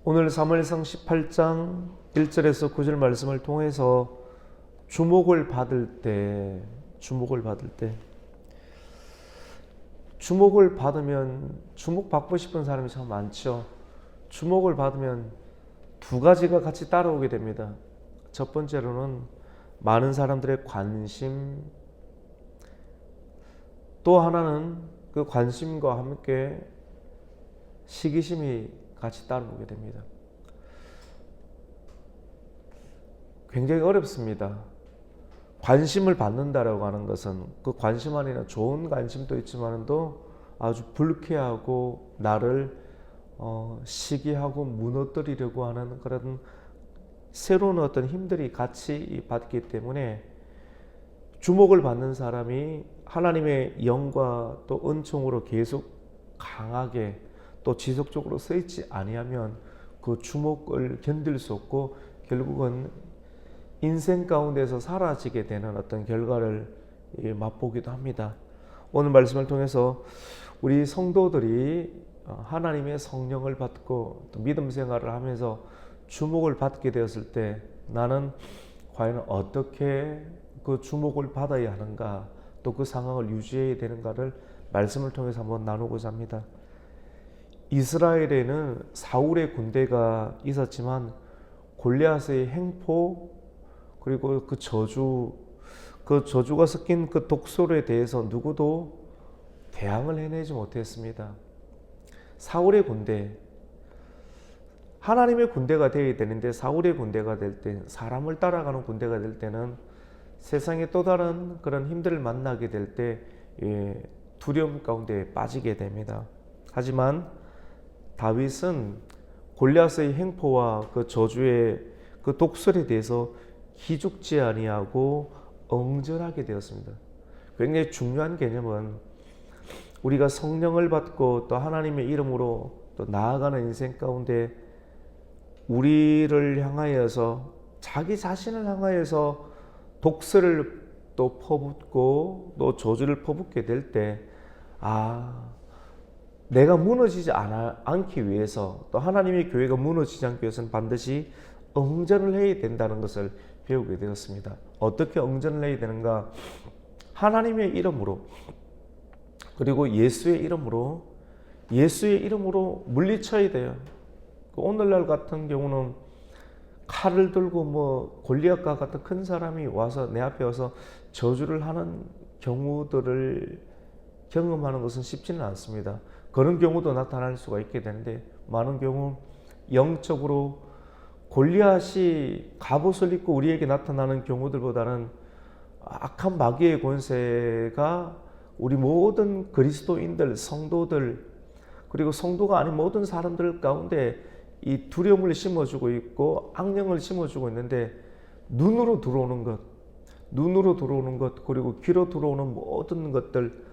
오늘 사무엘상 18장 1절에서 9절 말씀을 통해서 주목을 받을 때 주목을 받으면 주목받고 싶은 사람이 참 많죠. 주목을 받으면 두 가지가 같이 따라오게 됩니다. 첫 번째로는 많은 사람들의 관심, 또 하나는 그 관심과 함께 시기심이 같이 따라오게 됩니다. 굉장히 어렵습니다. 관심을 받는다라고 하는 것은 그 관심 안에는 좋은 관심도 있지만도 아주 불쾌하고 나를 시기하고 무너뜨리려고 하는 그런 새로운 어떤 힘들이 같이 받기 때문에 주목을 받는 사람이 하나님의 영과 또 은총으로 계속 강하게 또 지속적으로 서 있지 아니하면 그 주목을 견딜 수 없고 결국은 인생 가운데서 사라지게 되는 어떤 결과를 맛보기도 합니다. 오늘 말씀을 통해서 우리 성도들이 하나님의 성령을 받고 또 믿음 생활을 하면서 주목을 받게 되었을 때 나는 과연 어떻게 그 주목을 받아야 하는가, 또 그 상황을 유지해야 되는가를 말씀을 통해서 한번 나누고자 합니다. 이스라엘에는 사울의 군대가 있었지만 골리앗의 행포 그리고 그 저주가 섞인 그 독설에 대해서 누구도 대항을 해내지 못했습니다. 사울의 군대, 하나님의 군대가 되어야 되는데 사울의 군대가 될 때, 사람을 따라가는 군대가 될 때는 세상에 또 다른 그런 힘들을 만나게 될 때 두려움 가운데 빠지게 됩니다. 하지만 다윗은 골리앗의 행포와 그 저주의 그 독설에 대해서 기죽지 아니하고 엉절하게 되었습니다. 굉장히 중요한 개념은 우리가 성령을 받고 또 하나님의 이름으로 또 나아가는 인생 가운데 우리를 향하여서 자기 자신을 향하여서 독설을 또 퍼붓고 또 저주를 퍼붓게 될 때 내가 무너지지 않기 위해서 또 하나님의 교회가 무너지지 않기 위해서는 반드시 응전을 해야 된다는 것을 배우게 되었습니다. 어떻게 응전을 해야 되는가? 하나님의 이름으로 그리고 예수의 이름으로 물리쳐야 돼요. 오늘날 같은 경우는 칼을 들고 골리앗과 같은 큰 사람이 와서 내 앞에 와서 저주를 하는 경우들을 경험하는 것은 쉽지는 않습니다. 그런 경우도 나타날 수가 있게 되는데 많은 경우 영적으로 골리앗이 갑옷을 입고 우리에게 나타나는 경우들보다는 악한 마귀의 권세가 우리 모든 그리스도인들, 성도들 그리고 성도가 아닌 모든 사람들 가운데 이 두려움을 심어주고 있고 악령을 심어주고 있는데 눈으로 들어오는 것 그리고 귀로 들어오는 모든 것들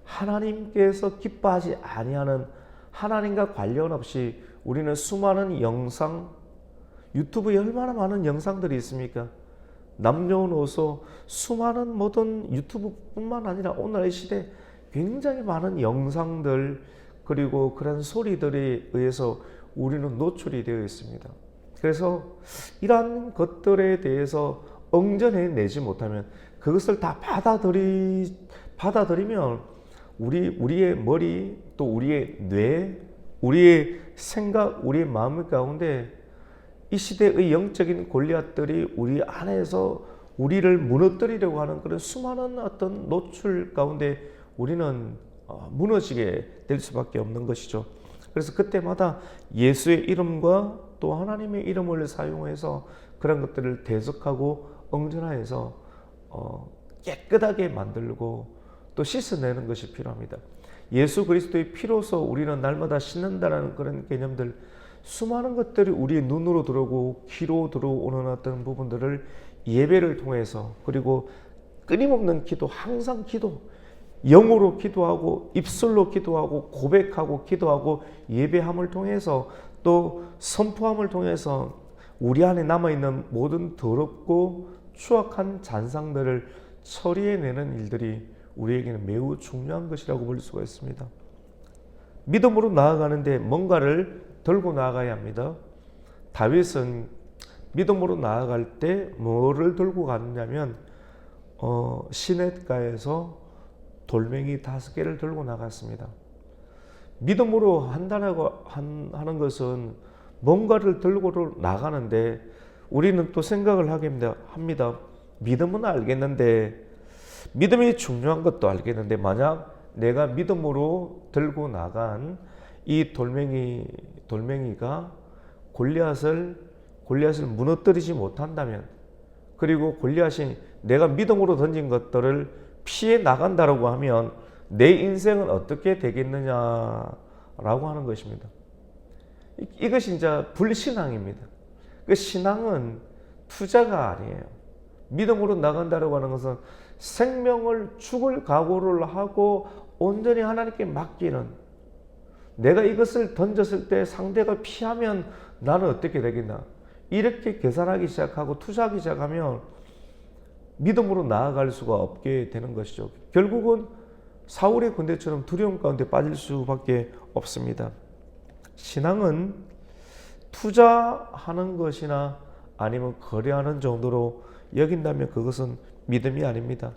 하나님께서 기뻐하지 아니하는 하나님과 관련 없이 우리는 수많은 영상 유튜브에 얼마나 많은 영상들이 있습니까? 남녀노소 수많은 모든 유튜브뿐만 아니라 오늘의 시대 굉장히 많은 영상들 그리고 그런 소리들에 의해서 우리는 노출이 되어 있습니다. 그래서 이러한 것들에 대해서 응전해내지 못하면 그것을 다 받아들이면 우리의 머리 또 우리의 뇌 우리의 생각 우리의 마음 가운데 이 시대의 영적인 골리앗들이 우리 안에서 우리를 무너뜨리려고 하는 그런 수많은 어떤 노출 가운데 우리는 무너지게 될 수밖에 없는 것이죠. 그래서 그때마다 예수의 이름과 또 하나님의 이름을 사용해서 그런 것들을 대적하고 응전하여서 깨끗하게 만들고 또 씻어내는 것이 필요합니다. 예수 그리스도의 피로서 우리는 날마다 씻는다는 그런 개념들 수많은 것들이 우리의 눈으로 들어오고 귀로 들어오는 어떤 부분들을 예배를 통해서 그리고 끊임없는 기도, 항상 기도, 영으로 기도하고 입술로 기도하고 고백하고 기도하고 예배함을 통해서 또 선포함을 통해서 우리 안에 남아있는 모든 더럽고 추악한 잔상들을 처리해내는 일들이 우리에게는 매우 중요한 것이라고 볼 수가 있습니다. 믿음으로 나아가는데 뭔가를 들고 나아가야 합니다. 다윗은 믿음으로 나아갈 때 뭐를 들고 갔냐면 시냇가에서 돌멩이 5개를 들고 나갔습니다. 믿음으로 한다고 하는 것은 뭔가를 들고 나가는데 우리는 또 생각을 합니다. 믿음은 알겠는데, 믿음이 중요한 것도 알겠는데, 만약 내가 믿음으로 들고 나간 이 돌멩이가 골리앗을 무너뜨리지 못한다면, 그리고 골리앗이 내가 믿음으로 던진 것들을 피해 나간다라고 하면 내 인생은 어떻게 되겠느냐라고 하는 것입니다. 이것이 이제 불신앙입니다. 그 신앙은 투자가 아니에요. 믿음으로 나간다라고 하는 것은 생명을 죽을 각오를 하고 온전히 하나님께 맡기는, 내가 이것을 던졌을 때 상대가 피하면 나는 어떻게 되겠나, 이렇게 계산하기 시작하고 투자하기 시작하면 믿음으로 나아갈 수가 없게 되는 것이죠. 결국은 사울의 군대처럼 두려움 가운데 빠질 수밖에 없습니다. 신앙은 투자하는 것이나 아니면 거래하는 정도로 여긴다면 그것은 믿음이 아닙니다.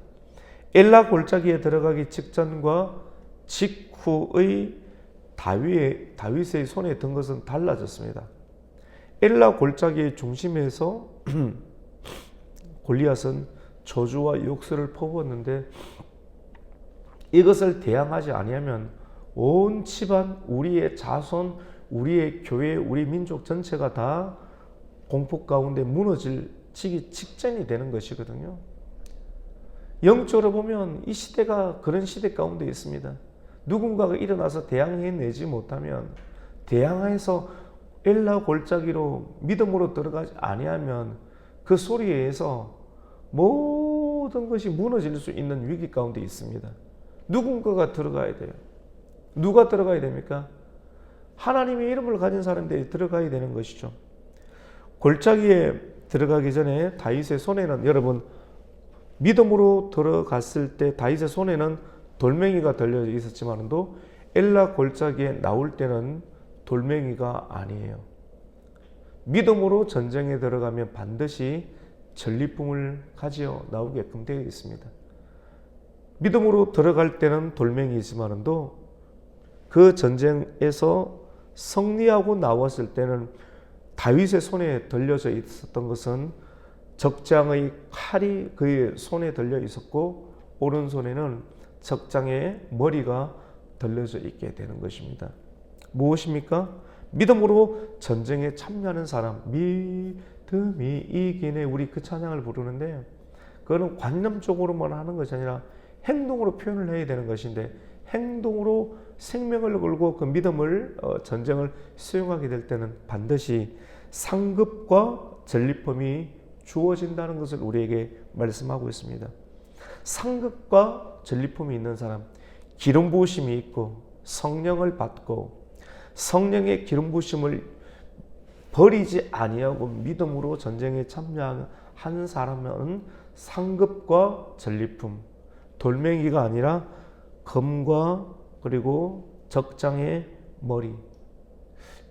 엘라 골짜기에 들어가기 직전과 직후의 다윗의 손에 든 것은 달라졌습니다. 엘라 골짜기의 중심에서 골리앗은 저주와 욕설을 퍼부었는데, 이것을 대항하지 아니하면 온 집안, 우리의 자손, 우리의 교회, 우리 민족 전체가 다 공포 가운데 무너지기 직전이 되는 것이거든요. 영적으로 보면 이 시대가 그런 시대 가운데 있습니다. 누군가가 일어나서 대항해내지 못하면, 대항해서 엘라 골짜기로 믿음으로 들어가지 아니하면 그 소리에 의해서 모든 것이 무너질 수 있는 위기 가운데 있습니다. 누군가가 들어가야 돼요. 누가 들어가야 됩니까? 하나님의 이름을 가진 사람들이 들어가야 되는 것이죠. 골짜기에 들어가기 전에 다윗의 손에는, 여러분, 믿음으로 들어갔을 때 다윗의 손에는 돌멩이가 들려 있었지만도 엘라 골짜기에 나올 때는 돌멩이가 아니에요. 믿음으로 전쟁에 들어가면 반드시 전리품을 가지어 나오게끔 되어 있습니다. 믿음으로 들어갈 때는 돌멩이지만도 그 전쟁에서 승리하고 나왔을 때는 다윗의 손에 들려져 있었던 것은 적장의 칼이 그의 손에 들려 있었고, 오른손에는 적장의 머리가 들려져 있게 되는 것입니다. 무엇입니까? 믿음으로 전쟁에 참여하는 사람, 믿음이 이기네, 우리 그 찬양을 부르는데, 그거는 관념적으로만 하는 것이 아니라 행동으로 표현을 해야 되는 것인데, 행동으로 생명을 걸고 그 믿음을 전쟁을 수용하게 될 때는 반드시 상급과 전리품이 주어진다는 것을 우리에게 말씀하고 있습니다. 상급과 전리품이 있는 사람, 기름 부으심이 있고 성령을 받고 성령의 기름 부으심을 버리지 아니하고 믿음으로 전쟁에 참여한 사람은 상급과 전리품, 돌멩이가 아니라 검과 그리고 적장의 머리,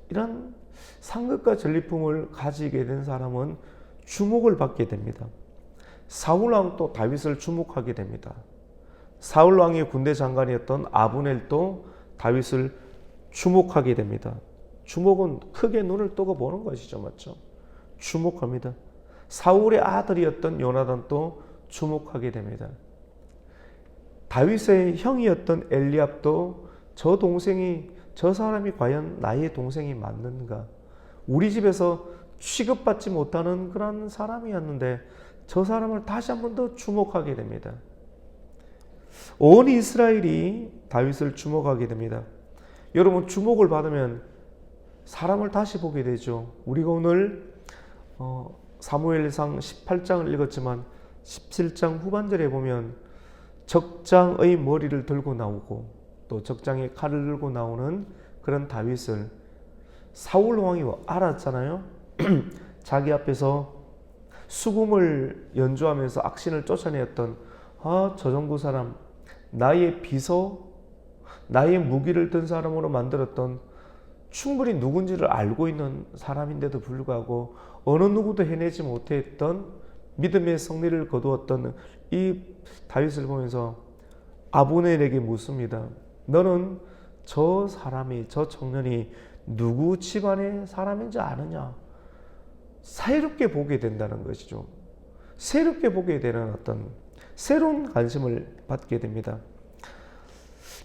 이런 상급과 전리품을 가지게 된 사람은 주목을 받게 됩니다. 사울왕도 다윗을 주목하게 됩니다. 사울왕의 군대 장관이었던 아브넬도 다윗을 주목하게 됩니다. 주목은 크게 눈을 뜨고 보는 것이죠, 맞죠? 주목합니다. 사울의 아들이었던 요나단도 주목하게 됩니다. 다윗의 형이었던 엘리압도 저 사람이 과연 나의 동생이 맞는가? 우리 집에서 취급받지 못하는 그런 사람이었는데 저 사람을 다시 한 번 더 주목하게 됩니다. 온 이스라엘이 다윗을 주목하게 됩니다. 여러분, 주목을 받으면 사람을 다시 보게 되죠. 우리가 오늘 사무엘상 18장을 읽었지만 17장 후반절에 보면 적장의 머리를 들고 나오고 또 적장의 칼을 들고 나오는 그런 다윗을 사울 왕이 알았잖아요. 자기 앞에서 수금을 연주하면서 악신을 쫓아내었던 저 정도 사람, 나의 비서, 나의 무기를 든 사람으로 만들었던 충분히 누군지를 알고 있는 사람인데도 불구하고 어느 누구도 해내지 못했던 믿음의 승리를 거두었던 이 다윗을 보면서 아브넬에게 묻습니다. 너는 저 사람이, 저 청년이 누구 집안의 사람인지 아느냐? 새롭게 보게 된다는 것이죠. 새롭게 보게 되는 어떤 새로운 관심을 받게 됩니다.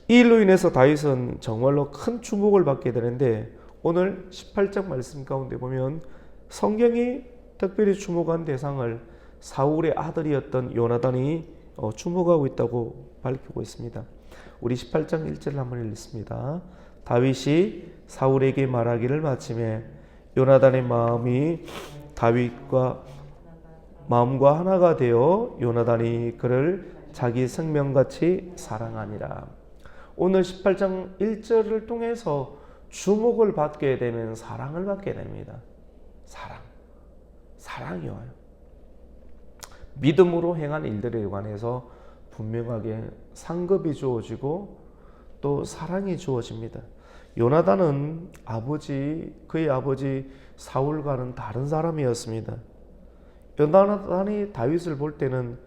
이 일로 인해서 다윗은 정말로 큰 주목을 받게 되는데, 오늘 18장 말씀 가운데 보면 성경이 특별히 주목한 대상을 사울의 아들이었던 요나단이 주목하고 있다고 밝히고 있습니다. 우리 18장 1절을 한번 읽습니다. 다윗이 사울에게 말하기를 마침에 요나단의 마음과 하나가 되어 요나단이 그를 자기 생명같이 사랑하니라. 오늘 18장 1절을 통해서 주목을 받게 되면 사랑을 받게 됩니다. 사랑이 와요. 믿음으로 행한 일들에 관해서 분명하게 상급이 주어지고 또 사랑이 주어집니다. 요나단은 그의 아버지 사울과는 다른 사람이었습니다. 요나단이 다윗을 볼 때는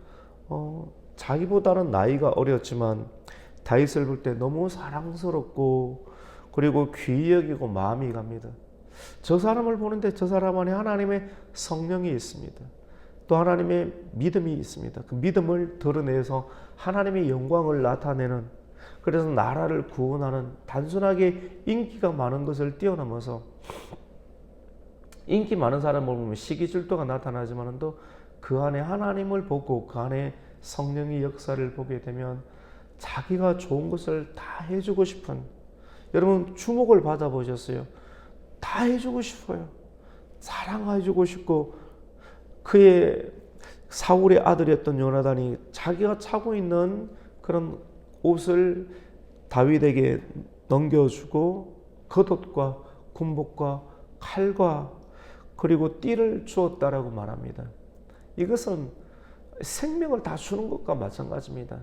자기보다는 나이가 어렸지만 다윗을 볼 때 너무 사랑스럽고 그리고 귀히 여기고 마음이 갑니다. 저 사람을 보는데 저 사람 안에 하나님의 성령이 있습니다. 또 하나님의 믿음이 있습니다. 그 믿음을 드러내서 하나님의 영광을 나타내는, 그래서 나라를 구원하는, 단순하게 인기가 많은 것을 뛰어넘어서, 인기 많은 사람을 보면 시기질투가 나타나지만 또 그 안에 하나님을 보고 그 안에 성령의 역사를 보게 되면 자기가 좋은 것을 다 해주고 싶은, 여러분 주목을 받아보셨어요? 다 해주고 싶어요. 사랑해주고 싶고, 그의 사울의 아들이었던 요나단이 자기가 차고 있는 그런 옷을 다윗에게 넘겨주고 겉옷과 군복과 칼과 그리고 띠를 주었다라고 말합니다. 이것은 생명을 다 주는 것과 마찬가지입니다.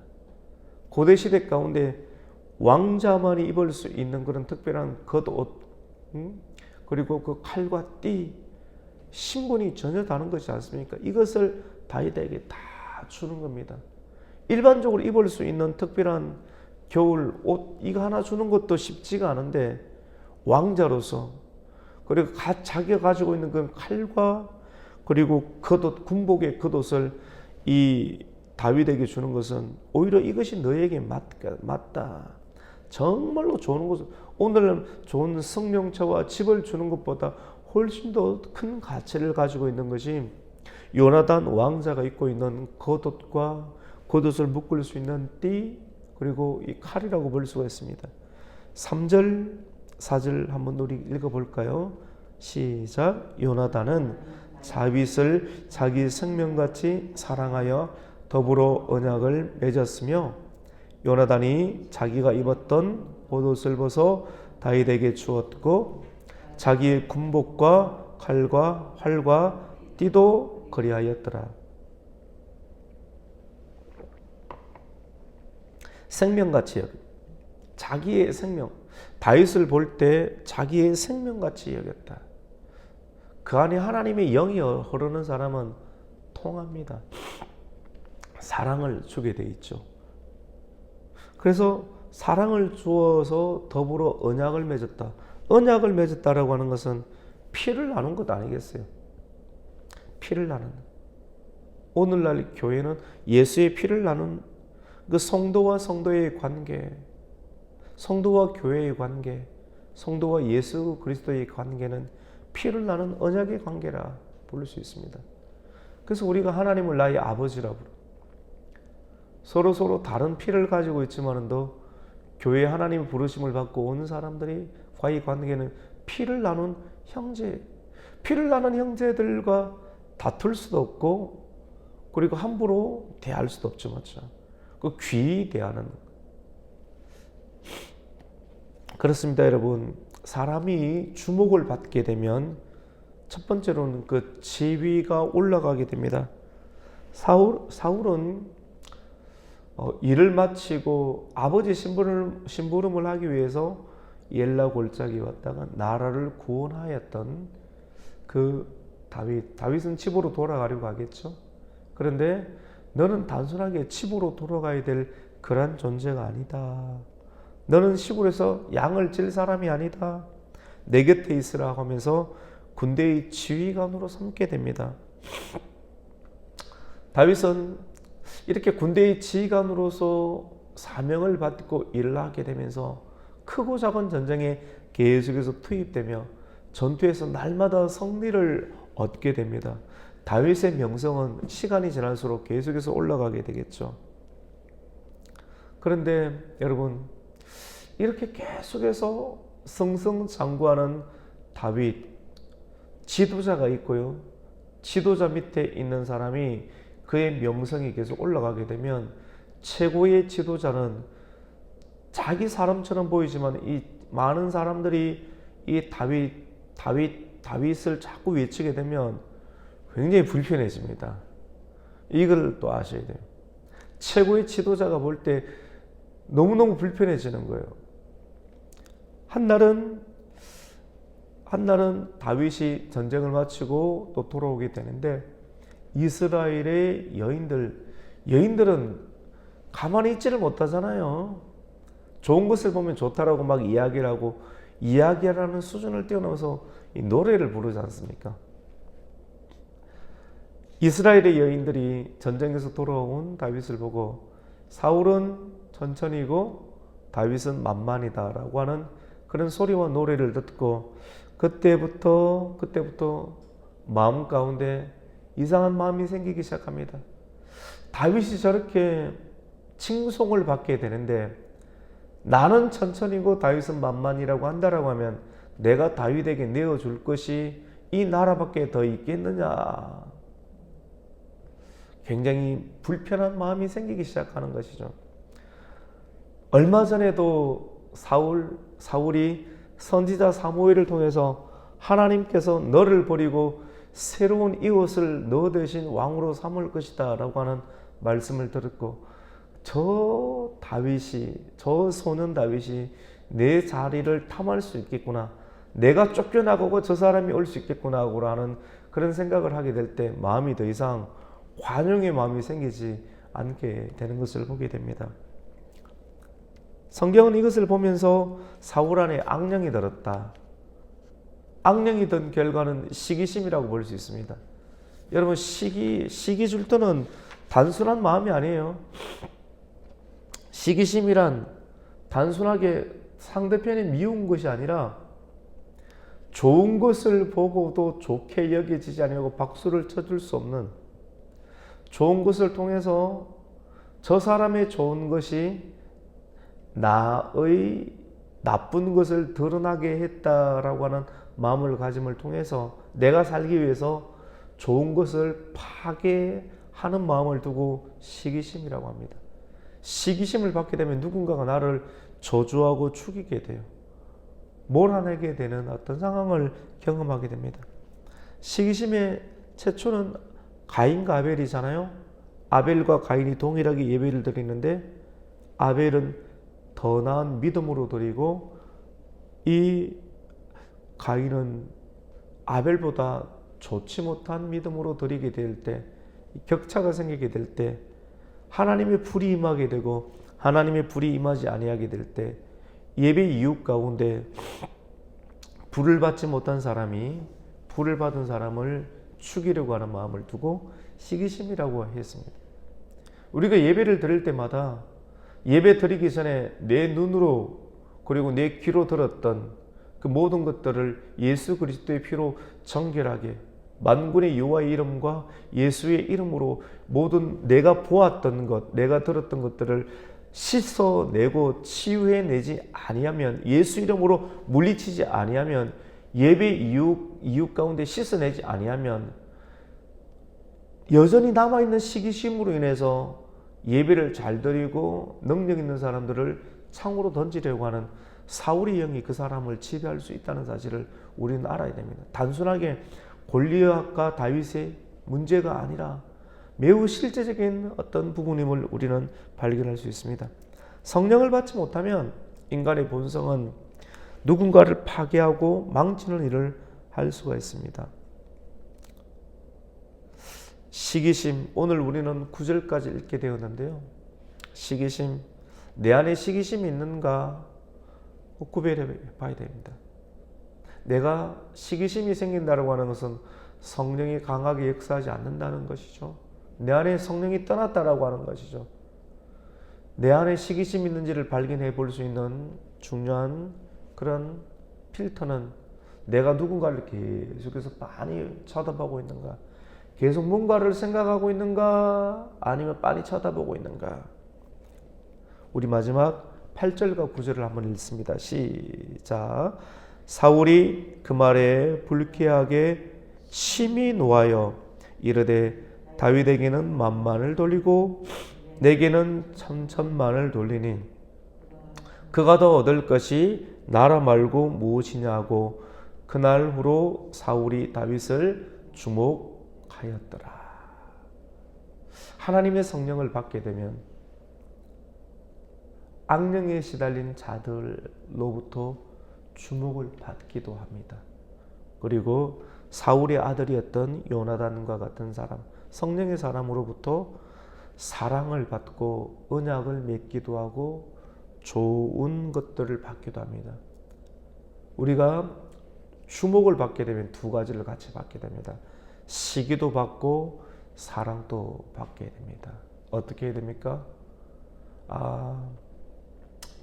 고대 시대 가운데 왕자만이 입을 수 있는 그런 특별한 겉옷, 그리고 그 칼과 띠, 신분이 전혀 다른 것이지 않습니까? 이것을 다윗에게 다 주는 겁니다. 일반적으로 입을 수 있는 특별한 겨울 옷 이거 하나 주는 것도 쉽지가 않은데, 왕자로서, 그리고 자기가 가지고 있는 그 칼과 그리고 겉옷, 군복의 겉옷을 이 다윗에게 주는 것은 오히려 이것이 너에게 맞다. 정말로 좋은 것을, 오늘은 좋은 승용차와 집을 주는 것보다 훨씬 더 큰 가치를 가지고 있는 것이 요나단 왕자가 입고 있는 겉옷과 겉옷을 묶을 수 있는 띠, 그리고 이 칼이라고 볼 수가 있습니다. 3절, 4절 한번 우리 읽어볼까요? 시작. 요나단은 다윗을 자기 생명같이 사랑하여 더불어 언약을 맺었으며, 요나단이 자기가 입었던 겉옷을 벗어 다윗에게 주었고 자기의 군복과 칼과 활과 띠도 그리하였더라. 생명같이 여겼다. 자기의 생명, 다윗을 볼 때 자기의 생명같이 여겼다. 그 안에 하나님의 영이 흐르는 사람은 통합니다. 사랑을 주게 돼 있죠. 그래서 사랑을 주어서 더불어 언약을 맺었다. 언약을 맺었다라고 하는 것은 피를 나눈 것 아니겠어요? 피를 나눈. 오늘날 교회는 예수의 피를 나눈 그 성도와 성도의 관계, 성도와 교회의 관계, 성도와 예수 그리스도의 관계는 피를 나눈 언약의 관계라 부를 수 있습니다. 그래서 우리가 하나님을 나의 아버지라 부르. 서로 다른 피를 가지고 있지만도 교회 하나님의 부르심을 받고 온 사람들과의 관계는 피를 나눈 형제, 피를 나눈 형제들과 다툴 수도 없고, 그리고 함부로 대할 수도 없죠, 맞죠? 그 귀히 대하는. 그렇습니다, 여러분. 사람이 주목을 받게 되면 첫 번째로는 그 지위가 올라가게 됩니다. 사울은 일을 마치고 아버지 심부름을 하기 위해서 엘라 골짜기 왔다가 나라를 구원하였던 그 다윗은 집으로 돌아가려고 하겠죠. 그런데 너는 단순하게 집으로 돌아가야 될 그런 존재가 아니다. 너는 시골에서 양을 칠 사람이 아니다. 내 곁에 있으라 하면서 군대의 지휘관으로 삼게 됩니다. 다윗은 이렇게 군대의 지휘관으로서 사명을 받고 일을 하게 되면서 크고 작은 전쟁에 계속해서 투입되며 전투에서 날마다 승리를 얻게 됩니다. 다윗의 명성은 시간이 지날수록 계속해서 올라가게 되겠죠. 그런데 여러분, 이렇게 계속해서 승승장구하는 다윗, 지도자가 있고요. 지도자 밑에 있는 사람이 그의 명성이 계속 올라가게 되면 최고의 지도자는 자기 사람처럼 보이지만 이 많은 사람들이 이 다윗을 자꾸 외치게 되면 굉장히 불편해집니다. 이걸 또 아셔야 돼요. 최고의 지도자가 볼 때 너무너무 불편해지는 거예요. 한날은 다윗이 전쟁을 마치고 또 돌아오게 되는데 이스라엘의 여인들은 가만히 있지를 못하잖아요. 좋은 것을 보면 좋다라고 막 이야기하라는 수준을 뛰어넘어서 이 노래를 부르지 않습니까? 이스라엘의 여인들이 전쟁에서 돌아온 다윗을 보고 사울은 천천히고 다윗은 만만이다라고 하는 그런 소리와 노래를 듣고 그때부터 마음 가운데 이상한 마음이 생기기 시작합니다. 다윗이 저렇게 칭송을 받게 되는데 나는 천천히고 다윗은 만만이라고 한다라고 하면 내가 다윗에게 내어줄 것이 이 나라밖에 더 있겠느냐. 굉장히 불편한 마음이 생기기 시작하는 것이죠. 얼마 전에도 사울이 선지자 사무엘을 통해서 하나님께서 너를 버리고 새로운 이웃을 너 대신 왕으로 삼을 것이다 라고 하는 말씀을 들었고 저 소년 다윗이 내 자리를 탐할 수 있겠구나, 내가 쫓겨나가고 저 사람이 올 수 있겠구나 하는 그런 생각을 하게 될 때 마음이 더 이상 관용의 마음이 생기지 않게 되는 것을 보게 됩니다. 성경은 이것을 보면서 사울 안에 악령이 들었다. 악령이 든 결과는 시기심이라고 볼 수 있습니다. 여러분, 시기 질투는 단순한 마음이 아니에요. 시기심이란 단순하게 상대편이 미운 것이 아니라 좋은 것을 보고도 좋게 여겨지지 아니하고 박수를 쳐줄 수 없는, 좋은 것을 통해서 저 사람의 좋은 것이 나의 나쁜 것을 드러나게 했다라고 하는 마음을 가짐을 통해서 내가 살기 위해서 좋은 것을 파괴하는 마음을 두고 시기심이라고 합니다. 시기심을 받게 되면 누군가가 나를 저주하고 죽이게 돼요. 몰아내게 되는 어떤 상황을 경험하게 됩니다. 시기심의 최초는 가인과 아벨이잖아요. 아벨과 가인이 동일하게 예배를 드리는데 아벨은 더 나은 믿음으로 드리고 이 가인은 아벨보다 좋지 못한 믿음으로 드리게 될 때, 격차가 생기게 될 때 하나님의 불이 임하게 되고 하나님의 불이 임하지 아니하게 될 때 예배 이웃 가운데 불을 받지 못한 사람이 불을 받은 사람을 죽이려고 하는 마음을 두고 시기심이라고 했습니다. 우리가 예배를 드릴 때마다 예배 드리기 전에 내 눈으로 그리고 내 귀로 들었던 그 모든 것들을 예수 그리스도의 피로 정결하게 만군의 여호와의 이름과 예수의 이름으로 모든 내가 보았던 것, 내가 들었던 것들을 씻어내고 치유해내지 아니하면, 예수 이름으로 물리치지 아니하면, 예배 이웃 가운데 씻어내지 아니하면 여전히 남아있는 시기심으로 인해서 예배를 잘 드리고 능력 있는 사람들을 창으로 던지려고 하는 사울의 영이 그 사람을 지배할 수 있다는 사실을 우리는 알아야 됩니다. 단순하게 골리앗과 다윗의 문제가 아니라 매우 실제적인 어떤 부분임을 우리는 발견할 수 있습니다. 성령을 받지 못하면 인간의 본성은 누군가를 파괴하고 망치는 일을 할 수가 있습니다. 시기심, 오늘 우리는 9절까지 읽게 되었는데요. 시기심, 내 안에 시기심이 있는가 구별해 봐야 됩니다. 내가 시기심이 생긴다고 하는 것은 성령이 강하게 역사하지 않는다는 것이죠. 내 안에 성령이 떠났다라고 하는 것이죠. 내 안에 시기심이 있는지를 발견해 볼 수 있는 중요한 그런 필터는 내가 누군가를 계속해서 많이 쳐다보고 있는가, 계속 뭔가를 생각하고 있는가, 아니면 빤히 쳐다보고 있는가. 우리 마지막 8절과 9절을 한번 읽습니다. 시작. 사울이 그 말에 불쾌하게 심히 노하여 이르되 다윗에게는 만만을 돌리고 내게는 천천만을 돌리니 그가 더 얻을 것이 나라 말고 무엇이냐 하고 그날 후로 사울이 다윗을 주목하였더라. 하나님의 성령을 받게 되면 악령에 시달린 자들로부터 주목을 받기도 합니다. 그리고 사울의 아들이었던 요나단과 같은 사람, 성령의 사람으로부터 사랑을 받고 언약을 맺기도 하고 좋은 것들을 받기도 합니다. 우리가 주목을 받게 되면 두 가지를 같이 받게 됩니다. 시기도 받고 사랑도 받게 됩니다. 어떻게 해야 됩니까?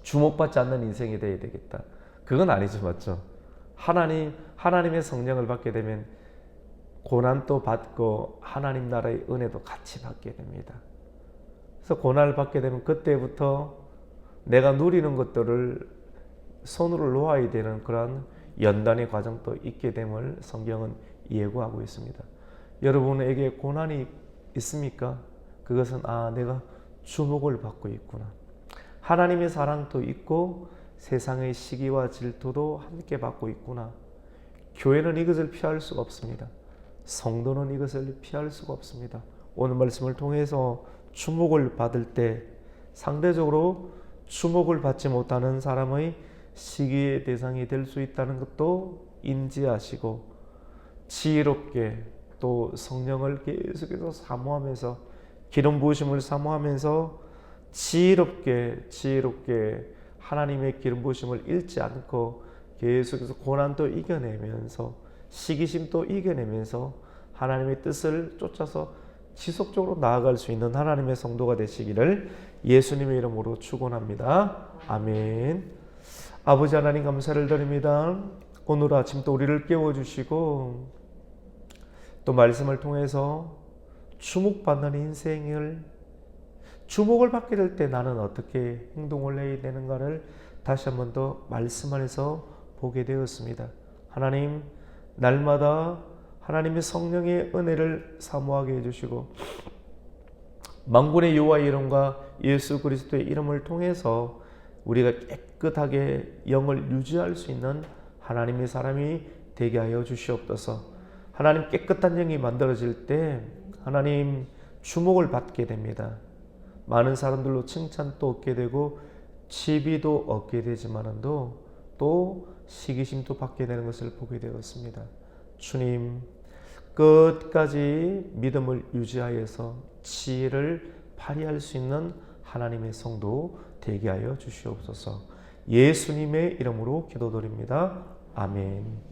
주목받지 않는 인생이 되어야 되겠다. 그건 아니죠, 맞죠? 하나님의 성령을 받게 되면 고난도 받고 하나님 나라의 은혜도 같이 받게 됩니다. 그래서 고난을 받게 되면 그때부터 내가 누리는 것들을 손으로 놓아야 되는 그런 연단의 과정도 있게 됨을 성경은 예고하고 있습니다. 여러분에게 고난이 있습니까? 그것은 내가 주목을 받고 있구나. 하나님의 사랑도 있고 세상의 시기와 질투도 함께 받고 있구나. 교회는 이것을 피할 수가 없습니다. 성도는 이것을 피할 수가 없습니다. 오늘 말씀을 통해서 주목을 받을 때 상대적으로 주목을 받지 못하는 사람의 시기의 대상이 될 수 있다는 것도 인지하시고 지혜롭게 또 성령을 계속해서 사모하면서 기름 부으심을 사모하면서 지혜롭게 하나님의 기름 부으심을 잃지 않고 계속해서 고난도 이겨내면서 시기심도 이겨내면서 하나님의 뜻을 쫓아서 지속적으로 나아갈 수 있는 하나님의 성도가 되시기를 예수님의 이름으로 축원합니다. 아멘. 아버지 하나님 감사를 드립니다. 오늘 아침 또 우리를 깨워주시고 또 말씀을 통해서 주목받는 인생을 주목을 받게 될 때 나는 어떻게 행동을 해야 되는가를 다시 한 번 더 말씀 안에서 보게 되었습니다. 하나님, 날마다 하나님의 성령의 은혜를 사모하게 해주시고 만군의 여호와의 이름과 예수 그리스도의 이름을 통해서 우리가 깨끗하게 영을 유지할 수 있는 하나님의 사람이 되게 하여 주시옵소서. 하나님, 깨끗한 영이 만들어질 때 하나님 주목을 받게 됩니다. 많은 사람들로 칭찬도 얻게 되고 지비도 얻게 되지만도 또 시기심도 받게 되는 것을 보게 되었습니다. 주님, 끝까지 믿음을 유지하여서 지혜를 발휘할 수 있는 하나님의 성도 되게 하여 주시옵소서. 예수님의 이름으로 기도드립니다. 아멘.